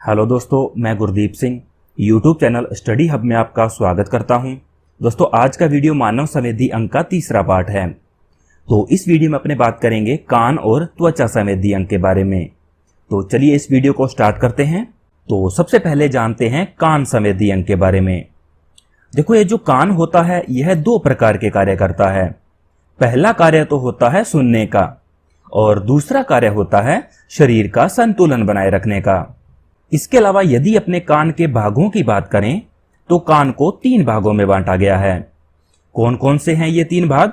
Hello दोस्तों, मैं Gurdeep Singh YouTube channel study hub में आपका स्वागत करता हूं। दोस्तों, आज का वीडियो मानव संवेदी अंग का तीसरा पार्ट है। तो इस वीडियो में अपने बात करेंगे कान और त्वचा संवेदी अंग के बारे में। तो चलिए इस वीडियो को स्टार्ट करते हैं। तो सबसे पहले जानते हैं कान संवेदी अंग के बारे में। देखो, ये जो कान होता है यह दो प्रकार के कार्य करता है। पहला कार्य तो होता है सुनने का और दूसरा कार्य होता है शरीर का संतुलन बनाए रखने का। इसके अलावा यदि अपने कान के भागों की बात करें तो कान को तीन भागों में बांटा गया है। कौन कौन से हैं ये तीन भाग?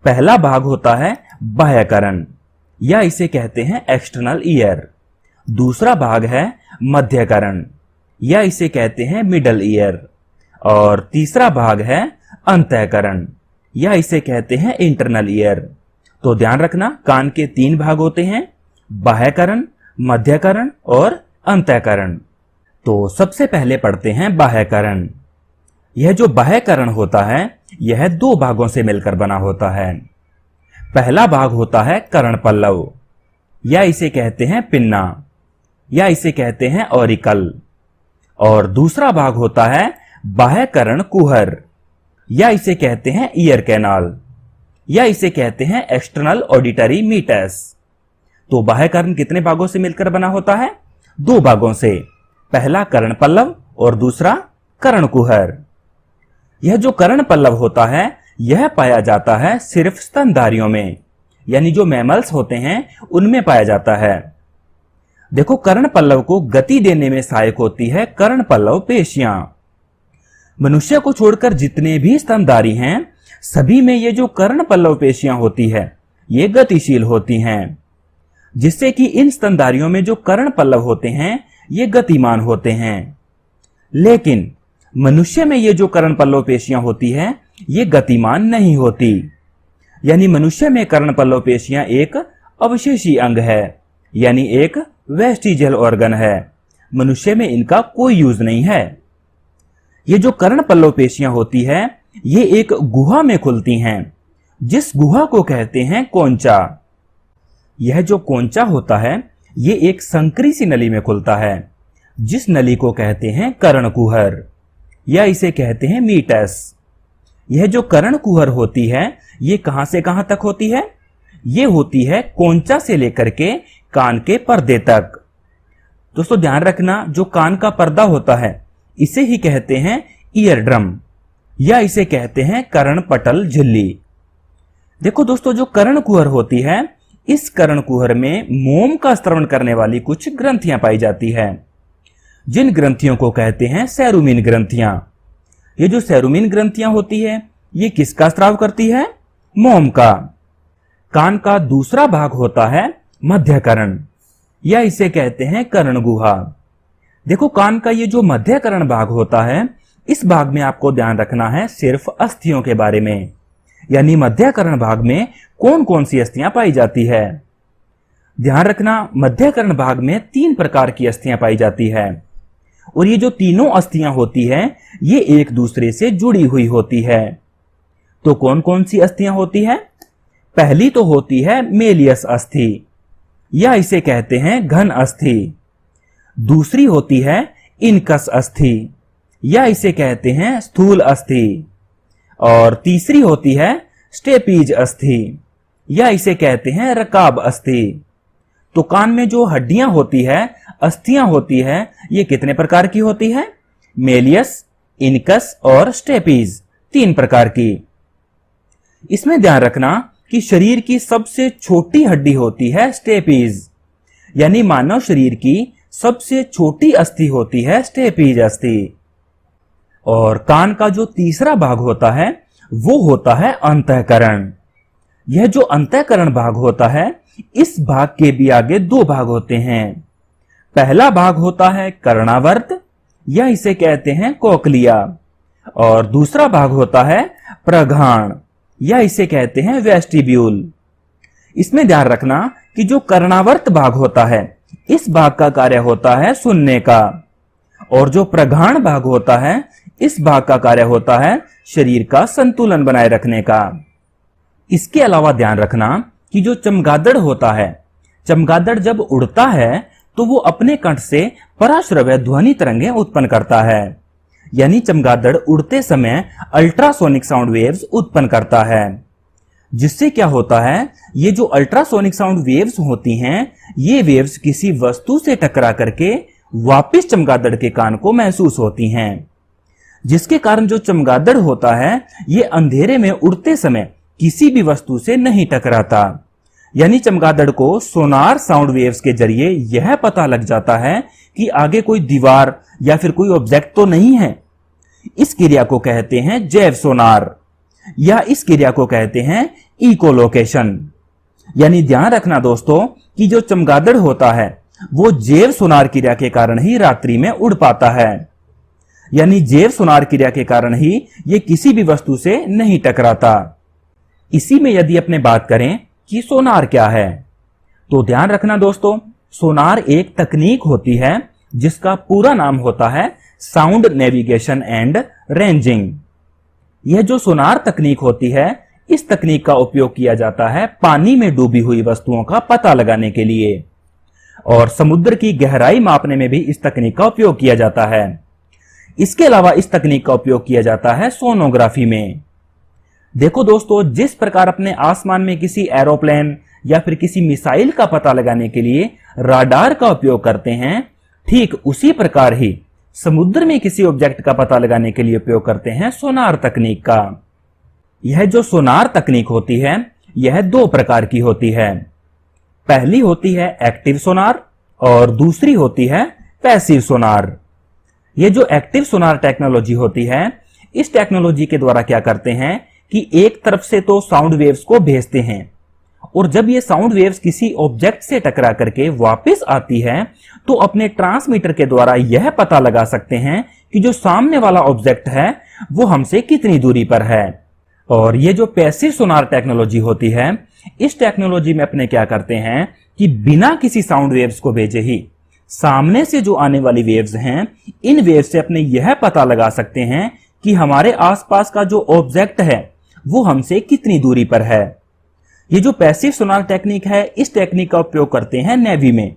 पहला भाग होता है बाह्यकर्ण या इसे कहते हैं एक्सटर्नल ईयर। दूसरा भाग है मध्यकर्ण या इसे कहते हैं मिडल ईयर। और तीसरा भाग है अंतःकरण या इसे कहते हैं इंटरनल ईयर। तो ध्यान रखना, कान के तीन भाग होते हैं, बाह्यकर्ण, मध्यकर्ण और अंतःकरण। तो सबसे पहले पढ़ते हैं बाह्यकर्ण। यह जो बाह्यकर्ण होता है यह दो भागों से मिलकर बना होता है। पहला भाग होता है कर्णपल्लव या इसे कहते हैं पिन्ना या इसे कहते हैं ऑरिकल। और दूसरा भाग होता है बाह्यकर्ण कुहर या इसे कहते हैं ईयर कैनाल या इसे कहते हैं एक्सटर्नल ऑडिटरी मीटस। तो बाह्यकर्ण कितने भागों से मिलकर बना होता है? दो भागों से। पहला कर्णपल्लव और दूसरा कर्णकुहर। यह जो कर्णपल्लव होता है यह पाया जाता है सिर्फ स्तनधारियों में, यानी जो मैमल्स होते हैं उनमें पाया जाता है। देखो, कर्णपल्लव को गति देने में सहायक होती है कर्णपल्लव पेशियां। मनुष्य को छोड़कर जितने भी स्तनधारी हैं सभी में ये जो कर्णपल्लव पेशियां होती है ये गतिशील होती हैं, जिससे कि इन स्तनधारियों में जो कर्णपल्लव होते हैं ये गतिमान होते हैं। लेकिन मनुष्य में ये जो कर्णपल्लव पेशियां होती है ये गतिमान नहीं होती, यानी मनुष्य में कर्णपल्लव पेशियां एक अवशेषी अंग है, यानी एक वेस्टिजियल ऑर्गन है। मनुष्य में इनका कोई यूज नहीं है। ये जो कर्णपल्लव पेशियां होती है ये एक गुहा में खुलती हैं, जिस गुहा को कहते हैं कोंचा। यह जो कोंचा होता है ये एक संकरी सी नली में खुलता है, जिस नली को कहते हैं कर्णकुहर या इसे कहते हैं मीटस। यह जो कर्णकुहर होती है ये कहां से कहां तक होती है? ये होती है कोंचा से लेकर के कान के पर्दे तक। दोस्तों ध्यान रखना, जो कान का पर्दा होता है इसे ही कहते हैं ईयर ड्रम या इसे कहते हैं कर्णपटल झिल्ली। देखो दोस्तों, जो कर्णकुहर होती है इस कर्णकुहर में मोम का स्त्रवण करने वाली कुछ ग्रंथियां पाई जाती है, जिन ग्रंथियों को कहते हैं सेरुमिन ग्रंथियां। ये जो सेरुमिन ग्रंथियां होती है ये किसका स्त्राव करती है? मोम का। कान का दूसरा भाग होता है मध्यकर्ण या इसे कहते हैं कर्णगुहा। देखो, कान का ये जो मध्यकर्ण भाग होता है इस भाग में आपको ध्यान रखना है सिर्फ अस्थियों के बारे में, यानी मध्यकर्ण भाग में कौन कौन सी अस्थियां पाई जाती है। ध्यान रखना, मध्यकर्ण भाग में तीन प्रकार की अस्थियां पाई जाती है और ये जो तीनों अस्थियां होती है ये एक दूसरे से जुड़ी हुई होती है। तो कौन कौन सी अस्थियां होती है? पहली तो होती है मेलियस अस्थि या इसे कहते हैं घन अस्थि। दूसरी होती है इनकस अस्थि या इसे कहते हैं स्थूल अस्थि। और तीसरी होती है स्टेपीज अस्थि या इसे कहते हैं रकाब अस्थि। तो कान में जो हड्डियां होती है, अस्थियां होती है, ये कितने प्रकार की होती है? मेलियस, इनकस और स्टेपीज, तीन प्रकार की। इसमें ध्यान रखना कि शरीर की सबसे छोटी हड्डी होती है स्टेपीज, यानी मानव शरीर की सबसे छोटी अस्थि होती है स्टेपीज अस्थि। और कान का जो तीसरा भाग होता है वो होता है अंतःकरण। यह जो अंतःकरण भाग होता है इस भाग के भी आगे दो भाग होते हैं। पहला भाग होता है कर्णावर्त या इसे कहते हैं कोक्लिया और दूसरा भाग होता है प्रघाण या इसे कहते हैं वेस्टिब्यूल। इसमें ध्यान रखना कि जो कर्णावर्त भाग होता है इस भाग का कार्य होता है सुनने का और जो प्रघाण भाग होता है इस भाग का कार्य होता है शरीर का संतुलन बनाए रखने का। इसके अलावा ध्यान रखना कि जो चमगादड़ होता है, चमगादड़ जब उड़ता है तो वो अपने कंठ से पराश्रव्य ध्वनि तरंगें उत्पन्न करता है। यानी चमगादड़ उड़ते समय अल्ट्रासोनिक साउंड वेव्स उत्पन्न करता है। जिससे क्या होता है, ये जो अल्ट्रासोनिक साउंड वेव्स होती हैं, ये वेव्स किसी वस्तु से टकरा करके वापस चमगादड़ के कान को महसूस होती हैं, जिसके कारण जो चमगादड़ होता है ये अंधेरे में उड़ते समय किसी भी वस्तु से नहीं टकराता। यानी चमगादड़ को सोनार साउंड वेव्स के जरिए यह पता लग जाता है कि आगे कोई दीवार या फिर कोई ऑब्जेक्ट तो नहीं है। इस क्रिया को कहते हैं जैव सोनार, या इस क्रिया को कहते हैं इकोलोकेशन। यानी ध्यान रखना दोस्तों कि जो चमगादड़ होता है वो जैव सोनार क्रिया के कारण ही रात्रि में उड़ पाता है। यानी जैव सोनार क्रिया के कारण ही ये किसी भी वस्तु से नहीं टकराता। इसी में यदि अपने बात करें कि सोनार क्या है, तो ध्यान रखना दोस्तों, सोनार एक तकनीक होती है जिसका पूरा नाम होता है साउंड नेविगेशन एंड रेंजिंग। यह जो सोनार तकनीक होती है, इस तकनीक का उपयोग किया जाता है पानी में डूबी हुई वस्तुओं का पता लगाने के लिए, और समुद्र की गहराई मापने में भी इस तकनीक का उपयोग किया जाता है। इसके अलावा इस तकनीक का उपयोग किया जाता है सोनोग्राफी में। देखो दोस्तों, जिस प्रकार अपने आसमान में किसी एरोप्लेन या फिर किसी मिसाइल का पता लगाने के लिए राडार का उपयोग करते हैं, ठीक उसी प्रकार ही समुद्र में किसी ऑब्जेक्ट का पता लगाने के लिए उपयोग करते हैं सोनार तकनीक का। यह जो सोनार तकनीक होती है, यह दो प्रकार की होती है। पहली होती है एक्टिव सोनार और दूसरी होती है पैसिव सोनार। यह जो एक्टिव सोनार टेक्नोलॉजी होती है, इस टेक्नोलॉजी के द्वारा क्या करते हैं कि एक तरफ से तो साउंड वेव्स को भेजते हैं, और जब ये साउंड वेव्स किसी ऑब्जेक्ट से टकरा करके वापस आती है तो अपने ट्रांसमीटर के द्वारा यह पता लगा सकते हैं कि जो सामने वाला ऑब्जेक्ट है वो हमसे कितनी दूरी पर है। और ये जो पैसिव सोनार टेक्नोलॉजी होती है, इस टेक्नोलॉजी में अपने क्या करते हैं कि बिना किसी साउंड वेव्स को भेजे ही सामने से जो आने वाली वेव्स हैं, इन वेव्स से अपने यह पता लगा सकते हैं कि हमारे आसपास का जो ऑब्जेक्ट है वो हमसे कितनी दूरी पर है। ये जो पैसिव सोनार टेक्निक है, इस टेक्निक का उपयोग करते हैं नेवी में।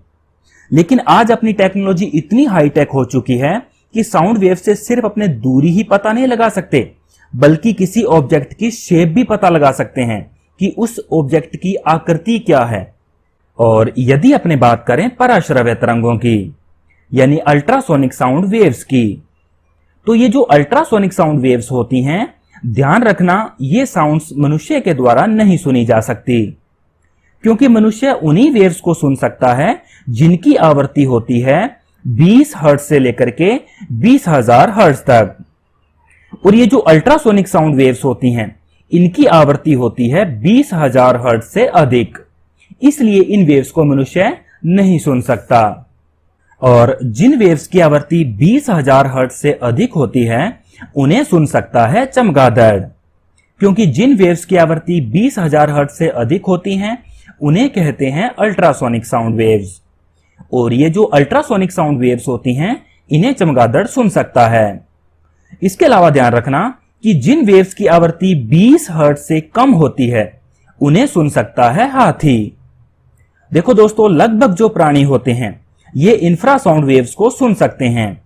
लेकिन आज अपनी टेक्नोलॉजी इतनी हाईटेक हो चुकी है कि साउंड वेव से सिर्फ अपने दूरी ही पता नहीं लगा सकते, बल्कि किसी ऑब्जेक्ट की शेप भी पता लगा सकते हैं कि उस ऑब्जेक्ट की आकृति क्या है। और यदि अपने बात करें पराश्रव्य तरंगों की, यानी अल्ट्रासोनिक साउंड वेव्स की, तो ये जो अल्ट्रासोनिक साउंड वेव्स होती हैं, ध्यान रखना ये साउंड्स मनुष्य के द्वारा नहीं सुनी जा सकती, क्योंकि मनुष्य उन्हीं वेव्स को सुन सकता है जिनकी आवृत्ति होती है 20 हर्ट्ज से लेकर के 20,000 हर्ट्ज तक। और ये जो अल्ट्रासोनिक साउंड वेव्स होती हैं, इनकी आवृत्ति होती है 20,000 हर्ट्ज से अधिक। इसलिए इन वेव्स को मनुष्य नहीं सुन सकता। और जिन वेव्स की आवृत्ति 20,000 हर्ट्ज से अधिक होती है, उन्हें सुन सकता है चमगादड़, क्योंकि जिन वेव्स की आवृत्ति 20,000 हर्ट्ज से अधिक होती हैं, उन्हें कहते हैं अल्ट्रासोनिक साउंड वेव्स। और ये जो अल्ट्रासोनिक साउंड वेव्स होती हैं, इन्हें चमगादड़ सुन सकता है। इसके अलावा ध्यान रखना कि जिन वेव्स की आवृत्ति 20 हर्ट्ज से कम होती है, उन्हें सुन सकता है हाथी। देखो दोस्तों, लगभग जो प्राणी होते हैं, ये इंफ्रासाउंड वेव्स को सुन सकते हैं।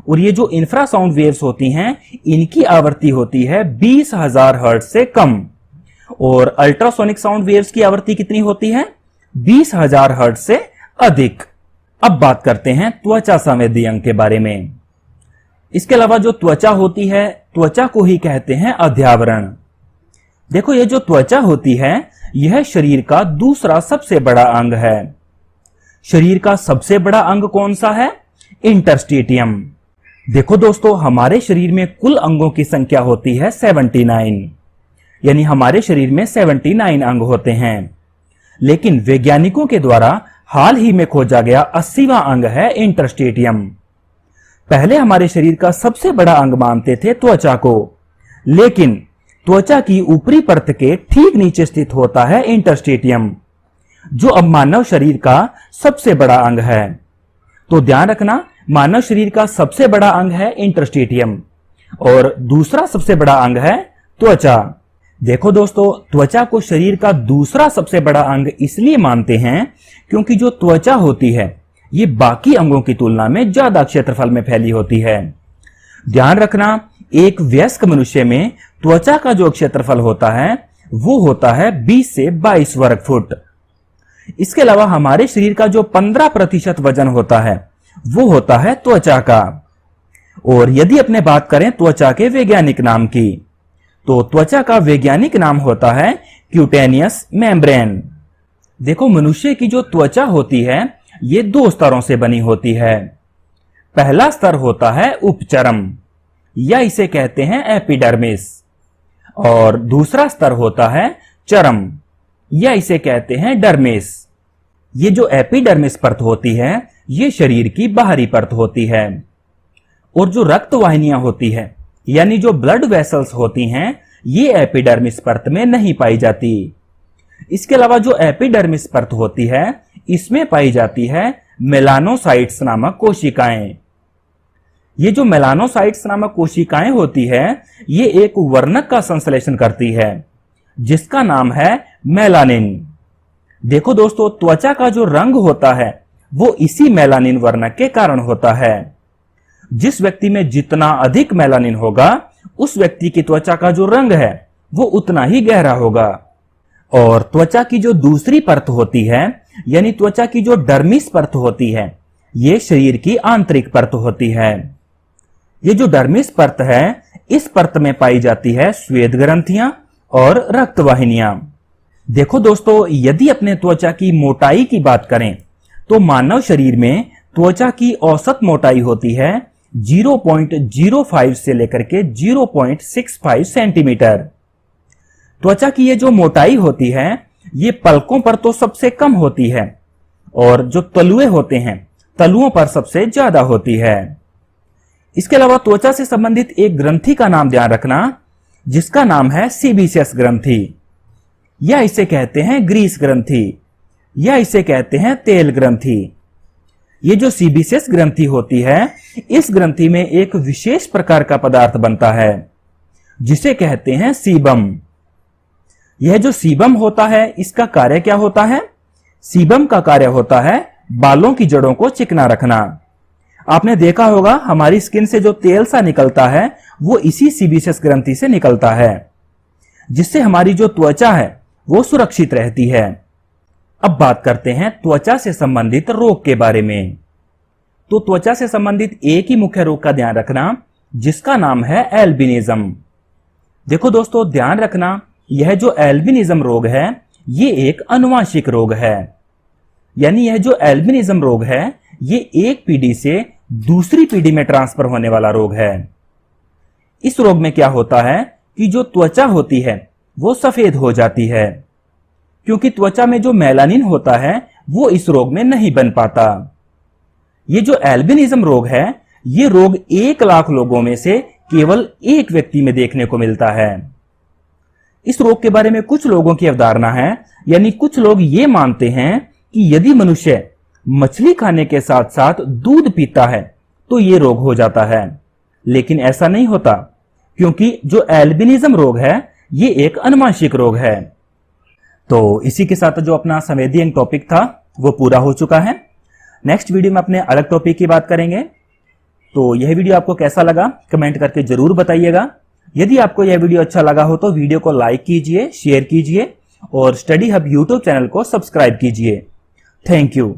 और ये जो इंफ्रासाउंड वेव्स होती हैं, इनकी आवृत्ति होती है 20,000 हर्ट्ज से कम। और अल्ट्रासोनिक साउंड वेव्स की आवृत्ति कितनी होती है? 20,000 हर्ट्ज से अधिक। अब बात करते हैं त्वचा संवेदी अंग के बारे में। इसके अलावा जो त्वचा होती है, त्वचा को ही कहते हैं अध्यावरण। देखो, ये जो त्वचा होती है, यह शरीर का दूसरा सबसे बड़ा अंग है। शरीर का सबसे बड़ा अंग कौन सा है? इंटरस्टिटियम। देखो दोस्तों, हमारे शरीर में कुल अंगों की संख्या होती है 79, यानी हमारे शरीर में 79 अंग होते हैं। लेकिन वैज्ञानिकों के द्वारा हाल ही में खोजा गया 80वां अंग है इंटरस्टिटियम। पहले हमारे शरीर का सबसे बड़ा अंग मानते थे त्वचा को, लेकिन त्वचा की ऊपरी परत के ठीक नीचे स्थित होता है इंटरस्टिटियम, जो अब मानव शरीर का सबसे बड़ा अंग है। तो ध्यान रखना, मानव शरीर का सबसे बड़ा अंग है इंटरस्टिटियम और दूसरा सबसे बड़ा अंग है त्वचा। देखो दोस्तों, त्वचा को शरीर का दूसरा सबसे बड़ा अंग इसलिए मानते हैं क्योंकि जो त्वचा होती है, ये बाकी अंगों की तुलना में ज्यादा क्षेत्रफल में फैली होती है। ध्यान रखना, एक वयस्क मनुष्य में त्वचा का जो क्षेत्रफल होता है वो होता है 20 से 22 वर्ग फुट। इसके अलावा हमारे शरीर का जो 15% वजन होता है वो होता है त्वचा का। और यदि अपने बात करें त्वचा के वैज्ञानिक नाम की, तो त्वचा का वैज्ञानिक नाम होता है क्यूटेनियस मेम्ब्रेन। देखो, मनुष्य की जो त्वचा होती है ये 2 स्तरों से बनी होती है। पहला स्तर होता है उपचर्म, या इसे कहते हैं एपिडर्मिस, और दूसरा स्तर होता है चर्म, या इसे कहते हैं डर्मिस। ये जो एपिडर्मिस परत होती है ये शरीर की बाहरी परत होती है। और जो रक्त वाहिनियां होती है यानी जो ब्लड वेसल्स होती हैं ये एपिडर्मिस परत में नहीं पाई जाती। इसके अलावा जो एपिडर्मिस परत होती है इसमें पाई जाती है मेलानोसाइट्स नामक कोशिकाएं। ये जो मेलानोसाइट्स नामक कोशिकाएं होती है ये एक वर्णक का संश्लेषण करती है जिसका नाम है मेलानिन। देखो दोस्तों, त्वचा का जो रंग होता है वो इसी मेलानिन वर्णक के कारण होता है। जिस व्यक्ति में जितना अधिक मेलानिन होगा उस व्यक्ति की त्वचा का जो रंग है वो उतना ही गहरा होगा। और त्वचा की जो दूसरी परत होती है यानी त्वचा की जो डर्मिस परत होती है ये शरीर की आंतरिक परत होती है। ये जो डर्मिस परत है इस परत में पाई जाती है श्वेत ग्रंथियां और रक्त वाहिनियां। देखो दोस्तों, यदि अपने त्वचा की मोटाई की बात करें तो मानव शरीर में त्वचा की औसत मोटाई होती है 0.05 से लेकर के 0.65 सेंटीमीटर। त्वचा की ये जो मोटाई होती है ये पलकों पर तो सबसे कम होती है और जो तलुए होते हैं तलुओं पर सबसे ज्यादा होती है। इसके अलावा त्वचा से संबंधित एक ग्रंथि का नाम ध्यान रखना जिसका नाम है सीबीसियस ग्रंथि, या इसे कहते हैं ग्रीस ग्रंथि, या इसे कहते हैं तेल ग्रंथि। ये जो सीबीसियस ग्रंथि होती है इस ग्रंथि में एक विशेष प्रकार का पदार्थ बनता है जिसे कहते हैं सीबम। यह जो सीबम होता है इसका कार्य क्या होता है? सीबम का कार्य होता है बालों की जड़ों को चिकना रखना। आपने देखा होगा हमारी स्किन से जो तेल सा निकलता है वो इसी सीबीसियस ग्रंथि से निकलता है जिससे हमारी जो त्वचा है वो सुरक्षित रहती है। अब बात करते हैं त्वचा से संबंधित रोग के बारे में। तो त्वचा से संबंधित एक ही मुख्य रोग का ध्यान रखना जिसका नाम है एल्बिनिज्म। देखो दोस्तों, ध्यान रखना यह जो एल्बिनिज्म रोग है ये एक आनुवंशिक रोग है। यानी यह जो एल्बिनिज्म रोग है ये एक पीढ़ी से दूसरी पीढ़ी में ट्रांसफर होने वाला रोग है। इस रोग में क्या होता है कि जो त्वचा होती है वो सफेद हो जाती है क्योंकि त्वचा में जो मेलानिन होता है वो इस रोग में नहीं बन पाता। ये जो एल्बिनिज्म रोग है ये रोग 1 लाख लोगों में से केवल एक व्यक्ति में देखने को मिलता है। इस रोग के बारे में कुछ लोगों की अवधारणा है, यानी कुछ लोग ये मानते हैं कि यदि मनुष्य मछली खाने के साथ साथ दूध पीता है तो ये रोग हो जाता है, लेकिन ऐसा नहीं होता क्योंकि जो एल्बिनिज्म रोग है ये एक आनुवंशिक रोग है। तो इसी के साथ जो अपना संवेदी टॉपिक था वो पूरा हो चुका है। नेक्स्ट वीडियो में अपने अलग टॉपिक की बात करेंगे। तो यह वीडियो आपको कैसा लगा कमेंट करके जरूर बताइएगा। यदि आपको यह वीडियो अच्छा लगा हो तो वीडियो को लाइक कीजिए, शेयर कीजिए और स्टडी हब यूट्यूब चैनल को सब्सक्राइब कीजिए। Thank you.